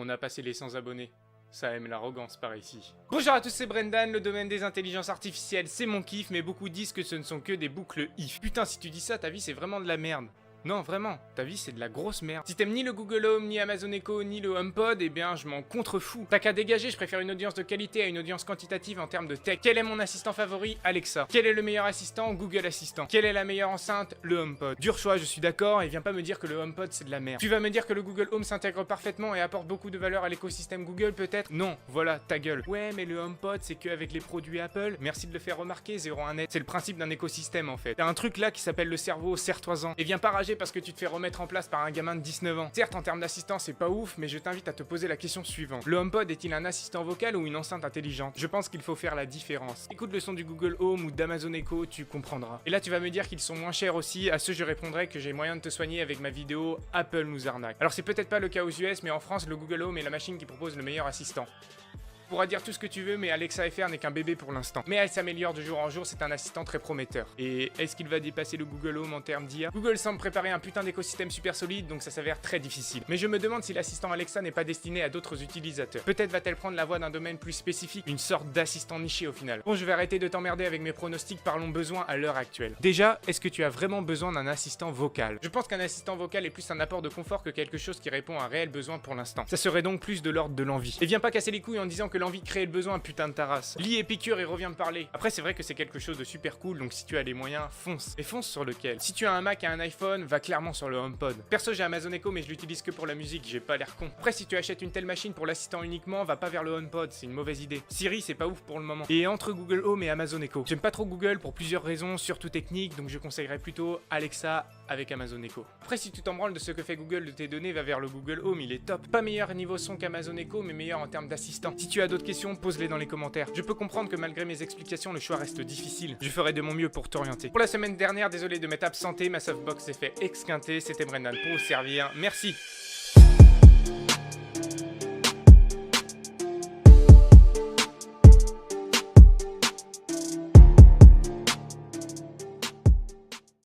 On a passé les 100 abonnés. Ça aime l'arrogance par ici. Bonjour à tous, c'est Brendan, le domaine des intelligences artificielles, c'est mon kiff, mais beaucoup disent que ce ne sont que des boucles if. Putain, si tu dis ça, ta vie c'est vraiment de la merde. Non, vraiment, ta vie c'est de la grosse merde. Si t'aimes ni le Google Home, ni Amazon Echo, ni le HomePod, eh bien je m'en contrefous. T'as qu'à dégager, je préfère une audience de qualité à une audience quantitative en termes de tech. Quel est mon assistant favori? Alexa. Quel est le meilleur assistant? Google Assistant. Quelle est la meilleure enceinte? Le HomePod. Dur choix, je suis d'accord, et viens pas me dire que le HomePod c'est de la merde. Tu vas me dire que le Google Home s'intègre parfaitement et apporte beaucoup de valeur à l'écosystème Google peut-être? Non, voilà, ta gueule. Ouais, mais le HomePod c'est que avec les produits Apple. Merci de le faire remarquer, 01net. C'est le principe d'un écosystème en fait. T'as un truc là qui s'appelle le cerveau, serre-toi-en. Et viens pas rager parce que tu te fais remettre en place par un gamin de 19 ans. Certes, en termes d'assistant, c'est pas ouf, mais je t'invite à te poser la question suivante. Le HomePod est-il un assistant vocal ou une enceinte intelligente? Je pense qu'il faut faire la différence. Écoute le son du Google Home ou d'Amazon Echo, tu comprendras. Et là, tu vas me dire qu'ils sont moins chers aussi. À ce, je répondrai que j'ai moyen de te soigner avec ma vidéo Apple nous arnaque. Alors, c'est peut-être pas le cas aux US, mais en France, le Google Home est la machine qui propose le meilleur assistant. Tu pourras dire tout ce que tu veux, mais Alexa FR n'est qu'un bébé pour l'instant. Mais elle s'améliore de jour en jour, c'est un assistant très prometteur. Et est-ce qu'il va dépasser le Google Home en termes d'IA? Google semble préparer un putain d'écosystème super solide, donc ça s'avère très difficile. Mais je me demande si l'assistant Alexa n'est pas destiné à d'autres utilisateurs. Peut-être va-t-elle prendre la voie d'un domaine plus spécifique, une sorte d'assistant niché au final. Bon, je vais arrêter de t'emmerder avec mes pronostics, parlons besoin à l'heure actuelle. Déjà, est-ce que tu as vraiment besoin d'un assistant vocal? Je pense qu'un assistant vocal est plus un apport de confort que quelque chose qui répond à un réel besoin pour l'instant. Ça serait donc plus de l'ordre de l'envie. Et viens pas casser les couilles en disant que l'envie crée le besoin, putain de ta race. Lis Épicure et reviens me parler. Après, c'est vrai que c'est quelque chose de super cool, donc si tu as les moyens, fonce. Et fonce sur lequel? Si tu as un Mac et un iPhone, va clairement sur le HomePod. Perso, j'ai Amazon Echo, mais je l'utilise que pour la musique, j'ai pas l'air con. Après, si tu achètes une telle machine pour l'assistant uniquement, va pas vers le HomePod, c'est une mauvaise idée. Siri, c'est pas ouf pour le moment. Et entre Google Home et Amazon Echo, j'aime pas trop Google pour plusieurs raisons, surtout techniques, donc je conseillerais plutôt Alexa avec Amazon Echo. Après, si tu t'en branles de ce que fait Google de tes données, va vers le Google Home, il est top. Pas meilleur niveau son qu'Amazon Echo, mais meilleur en termes d'assistant. Si tu as d'autres questions, pose-les dans les commentaires. Je peux comprendre que malgré mes explications, le choix reste difficile. Je ferai de mon mieux pour t'orienter. Pour la semaine dernière, désolé de m'être absenté, ma softbox s'est fait exquinter. C'était Brendan pour vous servir. Merci.